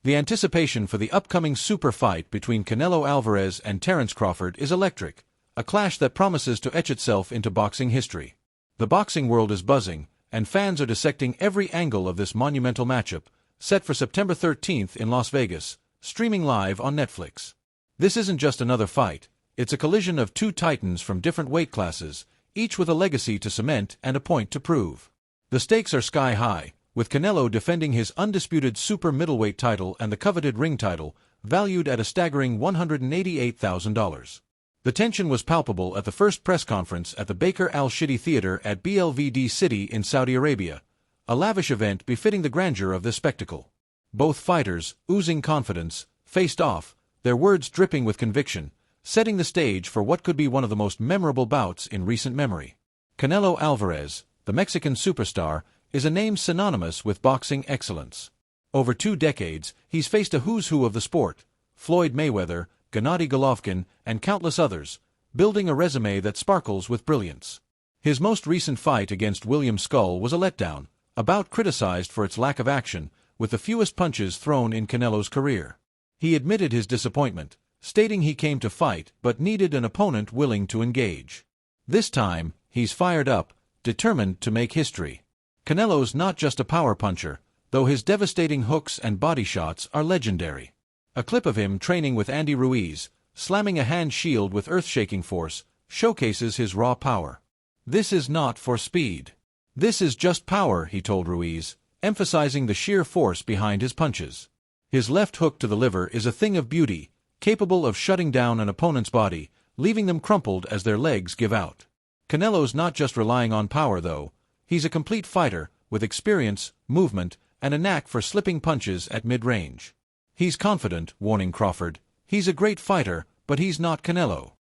The anticipation for the upcoming super fight between Canelo Alvarez and Terence Crawford is electric, a clash that promises to etch itself into boxing history. The boxing world is buzzing, and fans are dissecting every angle of this monumental matchup, set for September 13th in Las Vegas, streaming live on Netflix. This isn't just another fight, it's a collision of two titans from different weight classes, each with a legacy to cement and a point to prove. The stakes are sky high, with Canelo defending his undisputed super middleweight title and the coveted ring title, valued at a staggering $188,000. The tension was palpable at the first press conference at the Baker Al-Shidi Theater at Blvd City in Saudi Arabia, a lavish event befitting the grandeur of this spectacle. Both fighters, oozing confidence, faced off, their words dripping with conviction, setting the stage for what could be one of the most memorable bouts in recent memory. Canelo Alvarez, the Mexican superstar, is a name synonymous with boxing excellence. Over 2 decades, he's faced a who's who of the sport: Floyd Mayweather, Gennady Golovkin, and countless others, building a resume that sparkles with brilliance. His most recent fight against William Skull was a letdown, a bout criticized for its lack of action, with the fewest punches thrown in Canelo's career. He admitted his disappointment, stating he came to fight but needed an opponent willing to engage. This time, he's fired up, determined to make history. Canelo's not just a power puncher, though his devastating hooks and body shots are legendary. A clip of him training with Andy Ruiz, slamming a hand shield with earth-shaking force, showcases his raw power. "This is not for speed. This is just power," he told Ruiz, emphasizing the sheer force behind his punches. His left hook to the liver is a thing of beauty, capable of shutting down an opponent's body, leaving them crumpled as their legs give out. Canelo's not just relying on power, though. He's a complete fighter, with experience, movement, and a knack for slipping punches at mid-range. "He's confident," warning Crawford. "He's a great fighter, but he's not Canelo."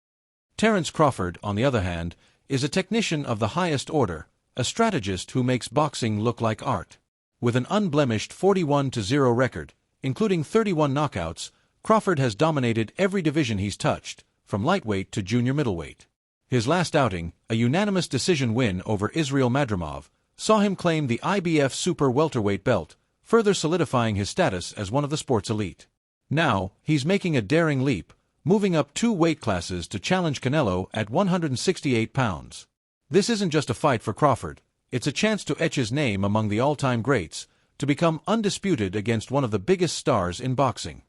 Terence Crawford, on the other hand, is a technician of the highest order, a strategist who makes boxing look like art. With an unblemished 41-0 record, including 31 knockouts, Crawford has dominated every division he's touched, from lightweight to junior middleweight. His last outing, a unanimous decision win over Israil Madrimov, saw him claim the IBF super welterweight belt, further solidifying his status as one of the sport's elite. Now, he's making a daring leap, moving up 2 weight classes to challenge Canelo at 168 pounds. This isn't just a fight for Crawford, it's a chance to etch his name among the all-time greats, to become undisputed against one of the biggest stars in boxing.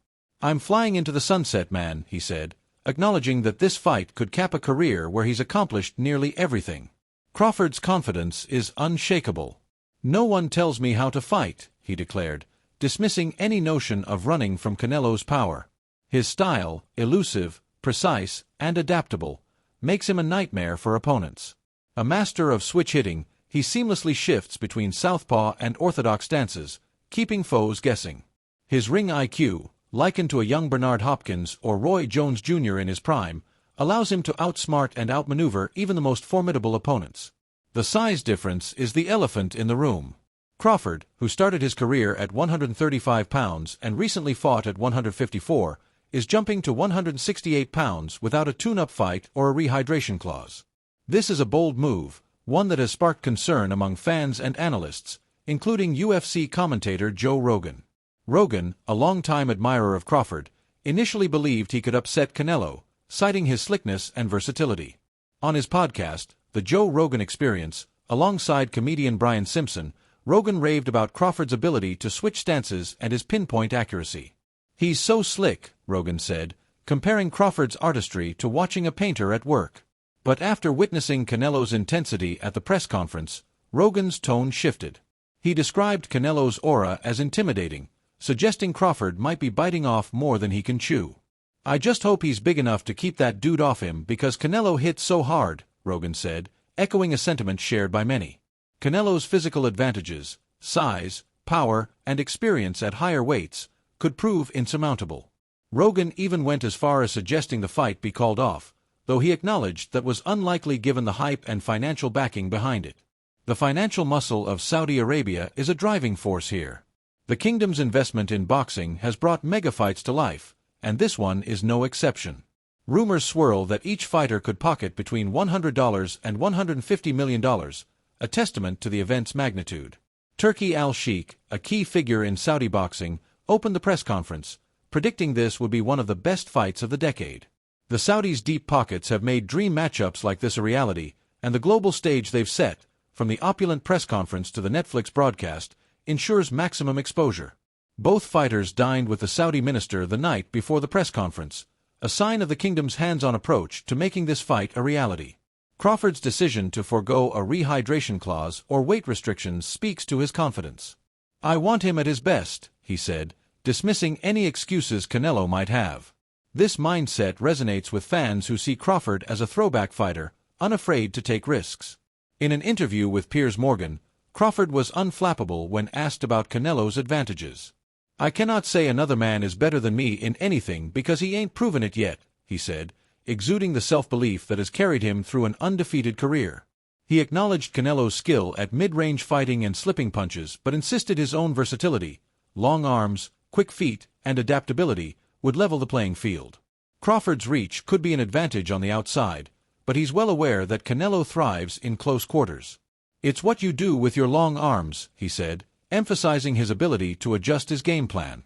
"I'm flying into the sunset, man," he said, acknowledging that this fight could cap a career where he's accomplished nearly everything. Crawford's confidence is unshakable. "No one tells me how to fight," he declared, dismissing any notion of running from Canelo's power. His style, elusive, precise, and adaptable, makes him a nightmare for opponents. A master of switch hitting, he seamlessly shifts between southpaw and orthodox stances, keeping foes guessing. His ring IQ, likened to a young Bernard Hopkins or Roy Jones Jr. in his prime, allows him to outsmart and outmaneuver even the most formidable opponents. The size difference is the elephant in the room. Crawford, who started his career at 135 pounds and recently fought at 154, is jumping to 168 pounds without a tune-up fight or a rehydration clause. This is a bold move, one that has sparked concern among fans and analysts, including UFC commentator Joe Rogan. Rogan, a longtime admirer of Crawford, initially believed he could upset Canelo, citing his slickness and versatility. On his podcast, The Joe Rogan Experience, alongside comedian Brian Simpson, Rogan raved about Crawford's ability to switch stances and his pinpoint accuracy. "He's so slick," Rogan said, comparing Crawford's artistry to watching a painter at work. But after witnessing Canelo's intensity at the press conference, Rogan's tone shifted. He described Canelo's aura as intimidating, suggesting Crawford might be biting off more than he can chew. "I just hope he's big enough to keep that dude off him because Canelo hits so hard," Rogan said, echoing a sentiment shared by many. Canelo's physical advantages, size, power, and experience at higher weights, could prove insurmountable. Rogan even went as far as suggesting the fight be called off, though he acknowledged that was unlikely given the hype and financial backing behind it. The financial muscle of Saudi Arabia is a driving force here. The kingdom's investment in boxing has brought mega fights to life, and this one is no exception. Rumors swirl that each fighter could pocket between $100 and $150 million, a testament to the event's magnitude. Turki Al-Sheikh, a key figure in Saudi boxing, opened the press conference, predicting this would be one of the best fights of the decade. The Saudis' deep pockets have made dream matchups like this a reality, and the global stage they've set, from the opulent press conference to the Netflix broadcast, ensures maximum exposure. Both fighters dined with the Saudi minister the night before the press conference, a sign of the kingdom's hands-on approach to making this fight a reality. Crawford's decision to forego a rehydration clause or weight restrictions speaks to his confidence. "I want him at his best," he said, dismissing any excuses Canelo might have. This mindset resonates with fans who see Crawford as a throwback fighter, unafraid to take risks. In an interview with Piers Morgan, Crawford was unflappable when asked about Canelo's advantages. "I cannot say another man is better than me in anything because he ain't proven it yet," he said, exuding the self-belief that has carried him through an undefeated career. He acknowledged Canelo's skill at mid-range fighting and slipping punches but insisted his own versatility, long arms, quick feet, and adaptability would level the playing field. Crawford's reach could be an advantage on the outside, but he's well aware that Canelo thrives in close quarters. "It's what you do with your long arms," he said, emphasizing his ability to adjust his game plan.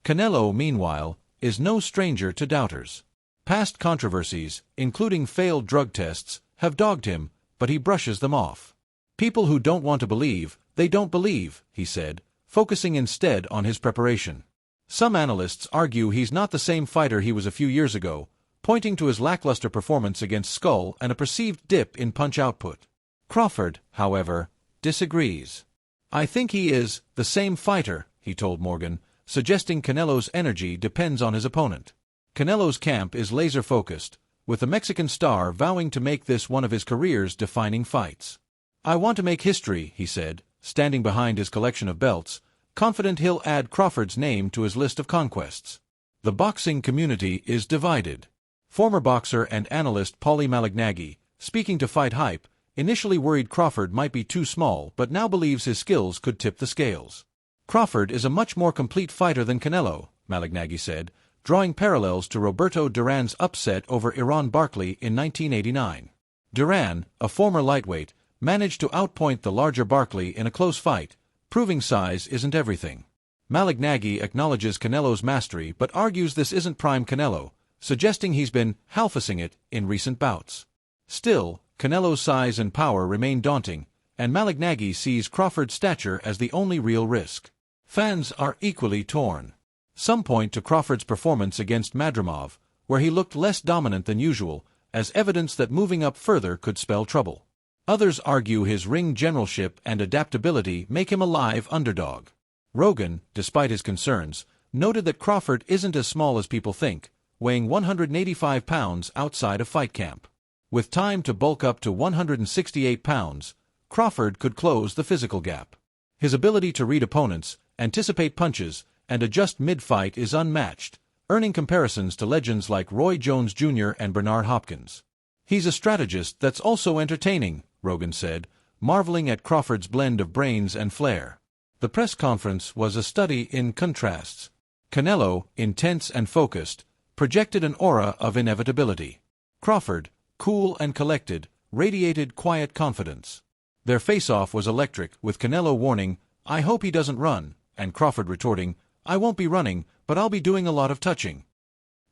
Canelo, meanwhile, is no stranger to doubters. Past controversies, including failed drug tests, have dogged him, but he brushes them off. "People who don't want to believe, they don't believe," he said, focusing instead on his preparation. Some analysts argue he's not the same fighter he was a few years ago, pointing to his lackluster performance against Skull and a perceived dip in punch output. Crawford, however, disagrees. "I think he is the same fighter," he told Morgan, suggesting Canelo's energy depends on his opponent. Canelo's camp is laser-focused, with the Mexican star vowing to make this one of his career's defining fights. "I want to make history," he said, standing behind his collection of belts, confident he'll add Crawford's name to his list of conquests. The boxing community is divided. Former boxer and analyst Paulie Malignaggi, speaking to Fight Hype, initially worried Crawford might be too small but now believes his skills could tip the scales. "Crawford is a much more complete fighter than Canelo," Malignaggi said, drawing parallels to Roberto Duran's upset over Iran Barkley in 1989. Duran, a former lightweight, managed to outpoint the larger Barkley in a close fight, proving size isn't everything. Malignaggi acknowledges Canelo's mastery but argues this isn't prime Canelo, suggesting he's been half-assing it in recent bouts. Still, Canelo's size and power remain daunting, and Malignaggi sees Crawford's stature as the only real risk. Fans are equally torn. Some point to Crawford's performance against Madrimov, where he looked less dominant than usual, as evidence that moving up further could spell trouble. Others argue his ring generalship and adaptability make him a live underdog. Rogan, despite his concerns, noted that Crawford isn't as small as people think, weighing 185 pounds outside of fight camp. With time to bulk up to 168 pounds, Crawford could close the physical gap. His ability to read opponents, anticipate punches, and adjust mid-fight is unmatched, earning comparisons to legends like Roy Jones Jr. and Bernard Hopkins. "He's a strategist that's also entertaining," Rogan said, marveling at Crawford's blend of brains and flair. The press conference was a study in contrasts. Canelo, intense and focused, projected an aura of inevitability. Crawford, cool and collected, radiated quiet confidence. Their face-off was electric, with Canelo warning, "I hope he doesn't run," and Crawford retorting, "I won't be running, but I'll be doing a lot of touching."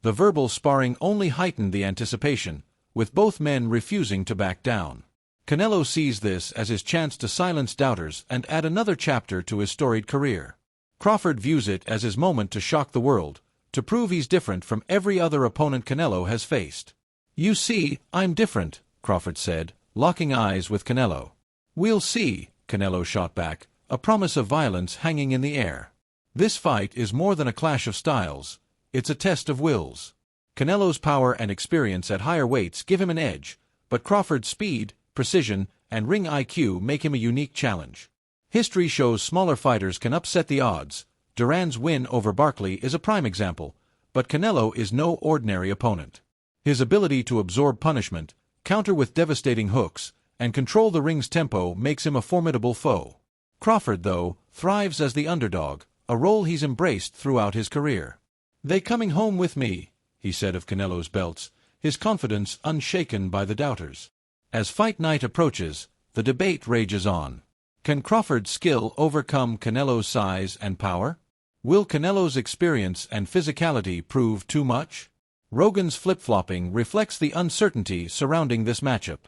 The verbal sparring only heightened the anticipation, with both men refusing to back down. Canelo sees this as his chance to silence doubters and add another chapter to his storied career. Crawford views it as his moment to shock the world, to prove he's different from every other opponent Canelo has faced. "You see, I'm different," Crawford said, locking eyes with Canelo. "We'll see," Canelo shot back, a promise of violence hanging in the air. This fight is more than a clash of styles, it's a test of wills. Canelo's power and experience at higher weights give him an edge, but Crawford's speed, precision, and ring IQ make him a unique challenge. History shows smaller fighters can upset the odds. Duran's win over Barkley is a prime example, but Canelo is no ordinary opponent. His ability to absorb punishment, counter with devastating hooks, and control the ring's tempo makes him a formidable foe. Crawford, though, thrives as the underdog, a role he's embraced throughout his career. "They coming home with me," he said of Canelo's belts, his confidence unshaken by the doubters. As fight night approaches, the debate rages on. Can Crawford's skill overcome Canelo's size and power? Will Canelo's experience and physicality prove too much? Rogan's flip-flopping reflects the uncertainty surrounding this matchup.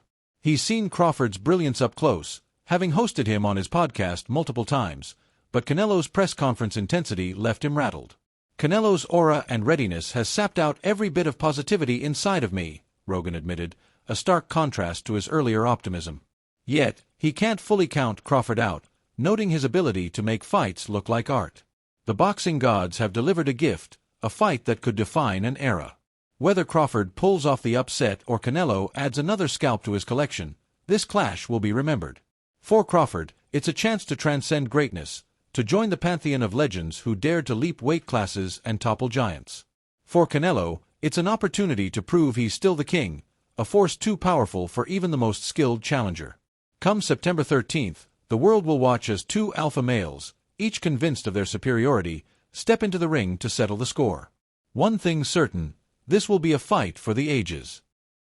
He's seen Crawford's brilliance up close, having hosted him on his podcast multiple times, but Canelo's press conference intensity left him rattled. Canelo's aura and readiness has sapped out every bit of positivity inside of me, Rogan admitted, a stark contrast to his earlier optimism. Yet, he can't fully count Crawford out, noting his ability to make fights look like art. The boxing gods have delivered a gift, a fight that could define an era. Whether Crawford pulls off the upset or Canelo adds another scalp to his collection, this clash will be remembered. For Crawford, it's a chance to transcend greatness, to join the pantheon of legends who dared to leap weight classes and topple giants. For Canelo, it's an opportunity to prove he's still the king, a force too powerful for even the most skilled challenger. Come September 13th, the world will watch as two alpha males, each convinced of their superiority, step into the ring to settle the score. One thing's certain, this will be a fight for the ages.